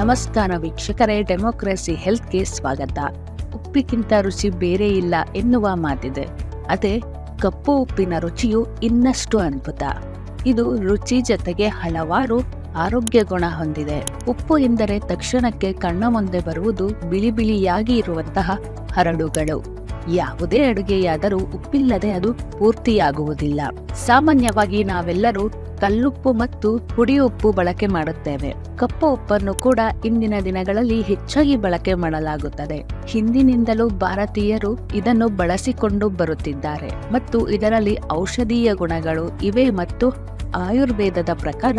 ನಮಸ್ಕಾರ ವೀಕ್ಷಕರೇ, ಡೆಮೋಕ್ರಸಿ ಹೆಲ್ತ್ಗೆ ಸ್ವಾಗತ. ಉಪ್ಪಿಗಿಂತ ರುಚಿ ಬೇರೆ ಇಲ್ಲ ಎನ್ನುವ ಮಾತಿದೆ. ಅದೇ ಕಪ್ಪು ಉಪ್ಪಿನ ರುಚಿಯು ಇನ್ನಷ್ಟು ಅದ್ಭುತ. ಇದು ರುಚಿ ಜೊತೆಗೆ ಹಲವಾರು ಆರೋಗ್ಯ ಗುಣ ಹೊಂದಿದೆ. ಉಪ್ಪು ಎಂದರೆ ತಕ್ಷಣಕ್ಕೆ ಕಣ್ಣ ಮುಂದೆ ಬರುವುದು ಬಿಳಿ ಬಿಳಿಯಾಗಿ ಇರುವಂತಹ ಹರಳುಗಳು. ಯಾವುದೇ ಅಡುಗೆಯಾದರೂ ಉಪ್ಪಿಲ್ಲದೆ ಅದು ಪೂರ್ತಿಯಾಗುವುದಿಲ್ಲ. ಸಾಮಾನ್ಯವಾಗಿ ನಾವೆಲ್ಲರೂ ಕಲ್ಲುಪ್ಪು ಮತ್ತು ಪುಡಿ ಉಪ್ಪು ಬಳಕೆ ಮಾಡುತ್ತೇವೆ. ಕಪ್ಪು ಉಪ್ಪನ್ನು ಕೂಡ ಇಂದಿನ ದಿನಗಳಲ್ಲಿ ಹೆಚ್ಚಾಗಿ ಬಳಕೆ ಮಾಡಲಾಗುತ್ತದೆ. ಹಿಂದಿನಿಂದಲೂ ಭಾರತೀಯರು ಇದನ್ನು ಬಳಸಿಕೊಂಡು ಬರುತ್ತಿದ್ದಾರೆ ಮತ್ತು ಇದರಲ್ಲಿ ಔಷಧೀಯ ಗುಣಗಳು ಇವೆ ಮತ್ತು ಆಯುರ್ವೇದದ ಪ್ರಕಾರ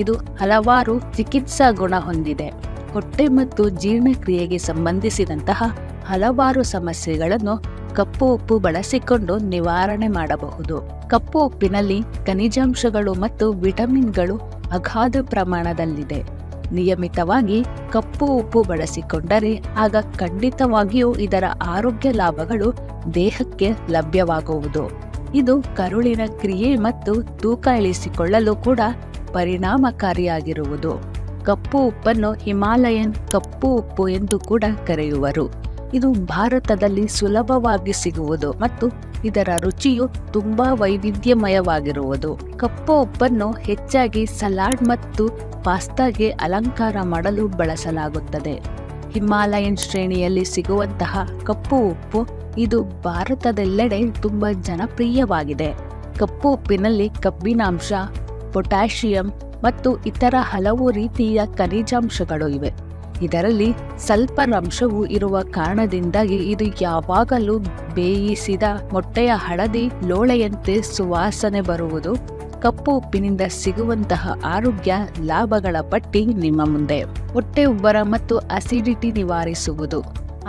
ಇದು ಹಲವಾರು ಚಿಕಿತ್ಸಾ ಗುಣ ಹೊಂದಿದೆ. ಹೊಟ್ಟೆ ಮತ್ತು ಜೀರ್ಣಕ್ರಿಯೆಗೆ ಸಂಬಂಧಿಸಿದಂತಹ ಹಲವಾರು ಸಮಸ್ಯೆಗಳನ್ನು ಕಪ್ಪು ಉಪ್ಪು ಬಳಸಿಕೊಂಡು ನಿವಾರಣೆ ಮಾಡಬಹುದು. ಕಪ್ಪು ಉಪ್ಪಿನಲ್ಲಿ ಖನಿಜಾಂಶಗಳು ಮತ್ತು ವಿಟಮಿನ್ಗಳು ಅಗಾಧ ಪ್ರಮಾಣದಲ್ಲಿದೆ. ನಿಯಮಿತವಾಗಿ ಕಪ್ಪು ಉಪ್ಪು ಬಳಸಿಕೊಂಡರೆ ಆಗ ಖಂಡಿತವಾಗಿಯೂ ಇದರ ಆರೋಗ್ಯ ಲಾಭಗಳು ದೇಹಕ್ಕೆ ಲಭ್ಯವಾಗುವುದು. ಇದು ಕರುಳಿನ ಕ್ರಿಯೆ ಮತ್ತು ತೂಕ ಇಳಿಸಿಕೊಳ್ಳಲು ಕೂಡ ಪರಿಣಾಮಕಾರಿಯಾಗಿರುವುದು. ಕಪ್ಪು ಉಪ್ಪನ್ನು ಹಿಮಾಲಯನ್ ಕಪ್ಪು ಉಪ್ಪು ಎಂದು ಕೂಡ ಕರೆಯುವರು. ಇದು ಭಾರತದಲ್ಲಿ ಸುಲಭವಾಗಿ ಸಿಗುವುದು ಮತ್ತು ಇದರ ರುಚಿಯು ತುಂಬಾ ವೈವಿಧ್ಯಮಯವಾಗಿರುವುದು. ಕಪ್ಪು ಉಪ್ಪನ್ನು ಹೆಚ್ಚಾಗಿ ಸಲಾಡ್ ಮತ್ತು ಪಾಸ್ತಾಗೆ ಅಲಂಕಾರ ಮಾಡಲು ಬಳಸಲಾಗುತ್ತದೆ. ಹಿಮಾಲಯನ್ ಶ್ರೇಣಿಯಲ್ಲಿ ಸಿಗುವಂತಹ ಕಪ್ಪು ಉಪ್ಪು ಇದು ಭಾರತದೆಲ್ಲೆಡೆ ತುಂಬಾ ಜನಪ್ರಿಯವಾಗಿದೆ. ಕಪ್ಪು ಉಪ್ಪಿನಲ್ಲಿ ಕಬ್ಬಿನಾಂಶ, ಪೊಟ್ಯಾಷಿಯಂ ಮತ್ತು ಇತರ ಹಲವು ರೀತಿಯ ಖನಿಜಾಂಶಗಳು ಇವೆ. ಇದರಲ್ಲಿ ಸಲ್ಫರ್ ಅಂಶವು ಇರುವ ಕಾರಣದಿಂದಾಗಿ ಇದು ಯಾವಾಗಲೂ ಬೇಯಿಸಿದ ಮೊಟ್ಟೆಯ ಹಳದಿ ಲೋಳೆಯಂತೆ ಸುವಾಸನೆ ಬರುವುದು. ಕಪ್ಪು ಉಪ್ಪಿನಿಂದ ಸಿಗುವಂತಹ ಆರೋಗ್ಯ ಲಾಭಗಳ ಪಟ್ಟಿ ನಿಮ್ಮ ಮುಂದೆ. ಹೊಟ್ಟೆ ಉಬ್ಬರ ಮತ್ತು ಅಸಿಡಿಟಿ ನಿವಾರಿಸುವುದು.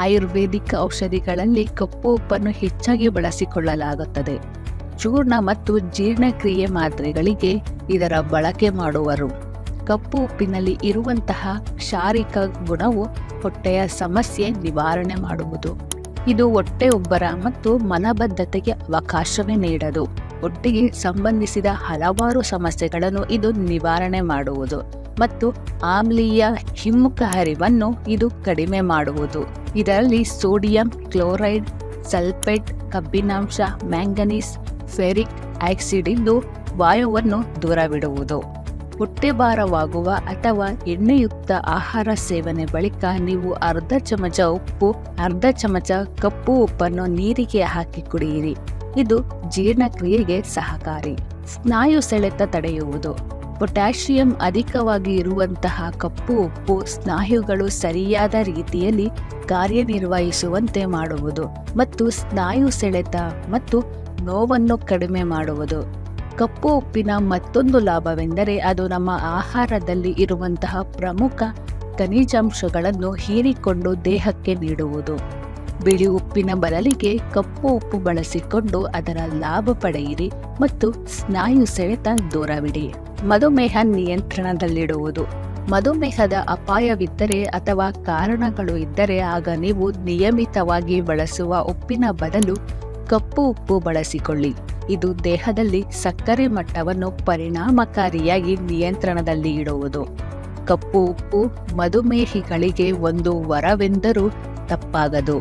ಆಯುರ್ವೇದಿಕ್ ಔಷಧಿಗಳಲ್ಲಿ ಕಪ್ಪು ಉಪ್ಪನ್ನು ಹೆಚ್ಚಾಗಿ ಬಳಸಿಕೊಳ್ಳಲಾಗುತ್ತದೆ. ಚೂರ್ಣ ಮತ್ತು ಜೀರ್ಣಕ್ರಿಯೆ ಮಾತ್ರೆಗಳಿಗೆ ಇದರ ಬಳಕೆ ಮಾಡುವರು. ಕಪ್ಪು ಉಪ್ಪಿನಲ್ಲಿ ಇರುವಂತಹ ಕ್ಷಾರಿಕ ಗುಣವು ಹೊಟ್ಟೆಯ ಸಮಸ್ಯೆ ನಿವಾರಣೆ ಮಾಡುವುದು. ಇದು ಹೊಟ್ಟೆ ಉಬ್ಬರ ಮತ್ತು ಮಲಬದ್ಧತೆಗೆ ಅವಕಾಶವೇ ನೀಡದು. ಹೊಟ್ಟೆಗೆ ಸಂಬಂಧಿಸಿದ ಹಲವಾರು ಸಮಸ್ಯೆಗಳನ್ನು ಇದು ನಿವಾರಣೆ ಮಾಡುವುದು ಮತ್ತು ಆಮ್ಲೀಯ ಹಿಮ್ಮುಖ ಹರಿವನ್ನು ಇದು ಕಡಿಮೆ ಮಾಡುವುದು. ಇದರಲ್ಲಿ ಸೋಡಿಯಂ ಕ್ಲೋರೈಡ್, ಸಲ್ಫೇಟ್, ಕಬ್ಬಿನಾಂಶ, ಮ್ಯಾಂಗನೀಸ್, ಫೆರಿಕ್ ಆಕ್ಸೈಡ್ ಇದ್ದು ವಾಯುವನ್ನು ದೂರವಿಡುವುದು. ಹೊಟ್ಟೆ ಭಾರವಾಗುವ ಅಥವಾ ಎಣ್ಣೆಯುಕ್ತ ಆಹಾರ ಸೇವನೆ ಬಳಿಕ ನೀವು ಅರ್ಧ ಚಮಚ ಉಪ್ಪು, ಅರ್ಧ ಚಮಚ ಕಪ್ಪು ಉಪ್ಪನ್ನು ನೀರಿಗೆ ಹಾಕಿ ಕುಡಿಯಿರಿ. ಇದು ಜೀರ್ಣಕ್ರಿಯೆಗೆ ಸಹಕಾರಿ. ಸ್ನಾಯು ಸೆಳೆತ ತಡೆಯುವುದು. ಪೊಟ್ಯಾಷಿಯಂ ಅಧಿಕವಾಗಿ ಇರುವಂತಹ ಕಪ್ಪು ಉಪ್ಪು ಸ್ನಾಯುಗಳು ಸರಿಯಾದ ರೀತಿಯಲ್ಲಿ ಕಾರ್ಯನಿರ್ವಹಿಸುವಂತೆ ಮಾಡುವುದು ಮತ್ತು ಸ್ನಾಯು ಸೆಳೆತ ಮತ್ತು ನೋವನ್ನು ಕಡಿಮೆ ಮಾಡುವುದು. ಕಪ್ಪು ಉಪ್ಪಿನ ಮತ್ತೊಂದು ಲಾಭವೆಂದರೆ ಅದು ನಮ್ಮ ಆಹಾರದಲ್ಲಿ ಇರುವಂತಹ ಪ್ರಮುಖ ಖನಿಜಾಂಶಗಳನ್ನು ಹೀರಿಕೊಂಡು ದೇಹಕ್ಕೆ ನೀಡುವುದು. ಬಿಳಿ ಉಪ್ಪಿನ ಬದಲಿಗೆ ಕಪ್ಪು ಉಪ್ಪು ಬಳಸಿಕೊಂಡು ಅದರ ಲಾಭ ಪಡೆಯಿರಿ ಮತ್ತು ಸ್ನಾಯು ಸೆಳೆತ ದೂರವಿಡಿ. ಮಧುಮೇಹ ನಿಯಂತ್ರಣದಲ್ಲಿಡುವುದು. ಮಧುಮೇಹದ ಅಪಾಯವಿದ್ದರೆ ಅಥವಾ ಕಾರಣಗಳು ಇದ್ದರೆ ಆಗ ನೀವು ನಿಯಮಿತವಾಗಿ ಬಳಸುವ ಉಪ್ಪಿನ ಬದಲು ಕಪ್ಪು ಉಪ್ಪು ಬಳಸಿಕೊಳ್ಳಿ. ಇದು ದೇಹದಲ್ಲಿ ಸಕ್ಕರೆ ಮಟ್ಟವನ್ನು ಪರಿಣಾಮಕಾರಿಯಾಗಿ ನಿಯಂತ್ರಣದಲ್ಲಿ ಇಡುವುದು. ಕಪ್ಪು ಉಪ್ಪು ಮಧುಮೇಹಿಗಳಿಗೆ ಒಂದು ವರವೆಂದರೂ ತಪ್ಪಾಗದು.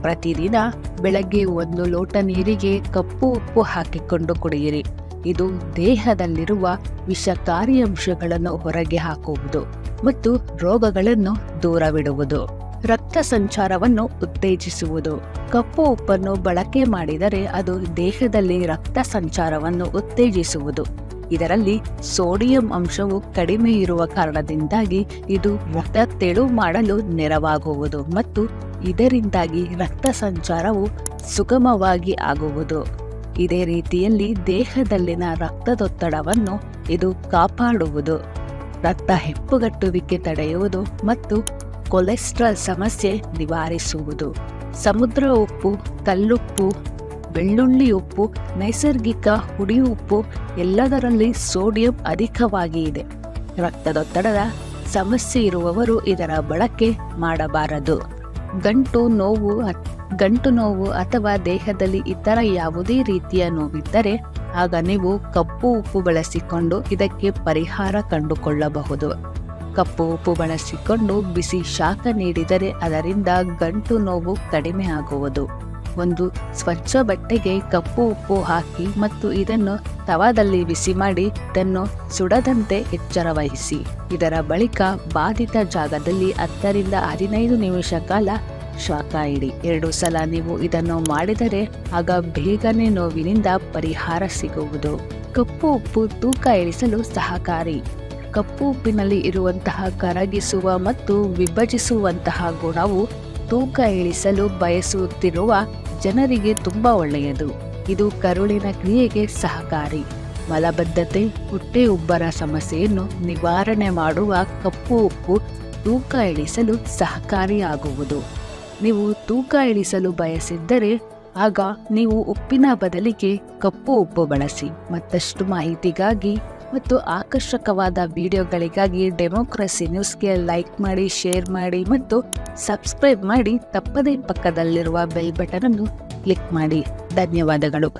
ಪ್ರತಿದಿನ ಬೆಳಗ್ಗೆ 1 ಲೋಟ ನೀರಿಗೆ ಕಪ್ಪು ಉಪ್ಪು ಹಾಕಿಕೊಂಡು ಕುಡಿಯಿರಿ. ಇದು ದೇಹದಲ್ಲಿರುವ ವಿಷಕಾರಿ ಅಂಶಗಳನ್ನು ಹೊರಗೆ ಹಾಕುವುದು ಮತ್ತು ರೋಗಗಳನ್ನು ದೂರವಿಡುವುದು. ರಕ್ತ ಸಂಚಾರವನ್ನು ಉತ್ತೇಜಿಸುವುದು. ಕಪ್ಪು ಉಪ್ಪನ್ನು ಬಳಕೆ ಮಾಡಿದರೆ ಅದು ದೇಹದಲ್ಲಿ ರಕ್ತ ಸಂಚಾರವನ್ನು ಉತ್ತೇಜಿಸುವುದು. ಇದರಲ್ಲಿ ಸೋಡಿಯಂ ಅಂಶವು ಕಡಿಮೆ ಇರುವ ಕಾರಣದಿಂದಾಗಿ ಇದು ರಕ್ತ ತೆಳು ಮಾಡಲು ನೆರವಾಗುವುದು ಮತ್ತು ಇದರಿಂದಾಗಿ ರಕ್ತ ಸಂಚಾರವು ಸುಗಮವಾಗಿ ಆಗುವುದು. ಇದೇ ರೀತಿಯಲ್ಲಿ ದೇಹದಲ್ಲಿನ ರಕ್ತದೊತ್ತಡವನ್ನು ಇದು ಕಾಪಾಡುವುದು. ರಕ್ತ ಹೆಪ್ಪುಗಟ್ಟುವಿಕೆ ತಡೆಯುವುದು ಮತ್ತು ಕೊಲೆಸ್ಟ್ರಾಲ್ ಸಮಸ್ಯೆ ನಿವಾರಿಸುವುದು. ಸಮುದ್ರ ಉಪ್ಪು, ಕಲ್ಲುಪ್ಪು, ಬೆಳ್ಳುಳ್ಳಿ ಉಪ್ಪು, ನೈಸರ್ಗಿಕ ಹುಡಿ ಉಪ್ಪು ಎಲ್ಲದರಲ್ಲಿ ಸೋಡಿಯಂ ಅಧಿಕವಾಗಿ ಇದೆ. ರಕ್ತದೊತ್ತಡದ ಸಮಸ್ಯೆ ಇರುವವರು ಇದರ ಬಳಕೆ ಮಾಡಬಾರದು. ಗಂಟು ನೋವು ಅಥವಾ ದೇಹದಲ್ಲಿ ಇತರ ಯಾವುದೇ ರೀತಿಯ ನೋವಿದ್ದರೆ ಆಗ ನೀವು ಕಪ್ಪು ಉಪ್ಪು ಬಳಸಿಕೊಂಡು ಇದಕ್ಕೆ ಪರಿಹಾರ ಕಂಡುಕೊಳ್ಳಬಹುದು. ಕಪ್ಪು ಉಪ್ಪು ಬಳಸಿಕೊಂಡು ಬಿಸಿ ಶಾಖ ನೀಡಿದರೆ ಅದರಿಂದ ಗಂಟು ನೋವು ಕಡಿಮೆ ಆಗುವುದು. ಒಂದು ಸ್ವಚ್ಛ ಬಟ್ಟೆಗೆ ಕಪ್ಪು ಉಪ್ಪು ಹಾಕಿ ಮತ್ತು ಇದನ್ನು ತವಾದಲ್ಲಿ ಬಿಸಿ ಮಾಡಿ ಇದನ್ನು ಸುಡದಂತೆ ಎಚ್ಚರ ವಹಿಸಿ. ಇದರ ಬಳಿಕ ಬಾಧಿತ ಜಾಗದಲ್ಲಿ 10 ರಿಂದ 15 ನಿಮಿಷ ಕಾಲ ಶಾಖ ಇಡಿ. 2 ಸಲ ನೀವು ಇದನ್ನು ಮಾಡಿದರೆ ಆಗ ಬೇಗನೆ ನೋವಿನಿಂದ ಪರಿಹಾರ ಸಿಗುವುದು. ಕಪ್ಪು ಉಪ್ಪು ತೂಕ ಇಳಿಸಲು ಸಹಕಾರಿ. ಕಪ್ಪು ಉಪ್ಪಿನಲ್ಲಿ ಇರುವಂತಹ ಕರಗಿಸುವ ಮತ್ತು ವಿಭಜಿಸುವಂತಹ ಗುಣವು ತೂಕ ಇಳಿಸಲು ಬಯಸುತ್ತಿರುವ ಜನರಿಗೆ ತುಂಬಾ ಒಳ್ಳೆಯದು. ಇದು ಕರುಳಿನ ಕ್ರಿಯೆಗೆ ಸಹಕಾರಿ. ಮಲಬದ್ಧತೆ, ಹೊಟ್ಟೆ ಉಬ್ಬರ ಸಮಸ್ಯೆಯನ್ನು ನಿವಾರಣೆ ಮಾಡುವ ಕಪ್ಪು ಉಪ್ಪು ತೂಕ ಇಳಿಸಲು ಸಹಕಾರಿಯಾಗುವುದು. ನೀವು ತೂಕ ಇಳಿಸಲು ಬಯಸಿದ್ದರೆ ಆಗ ನೀವು ಉಪ್ಪಿನ ಬದಲಿಗೆ ಕಪ್ಪು ಉಪ್ಪು ಬಳಸಿ. ಮತ್ತಷ್ಟು ಮಾಹಿತಿಗಾಗಿ ಮತ್ತು ಆಕರ್ಷಕವಾದ ವಿಡಿಯೋಗಳಿಗಾಗಿ ಡೆಮೋಕ್ರಸಿ ನ್ಯೂಸ್ಗೆ ಲೈಕ್ ಮಾಡಿ, ಶೇರ್ ಮಾಡಿ ಮತ್ತು ಸಬ್ಸ್ಕ್ರೈಬ್ ಮಾಡಿ. ತಪ್ಪದೇ ಪಕ್ಕದಲ್ಲಿರುವ ಬೆಲ್ ಬಟನ್ ಅನ್ನು ಕ್ಲಿಕ್ ಮಾಡಿ. ಧನ್ಯವಾದಗಳು.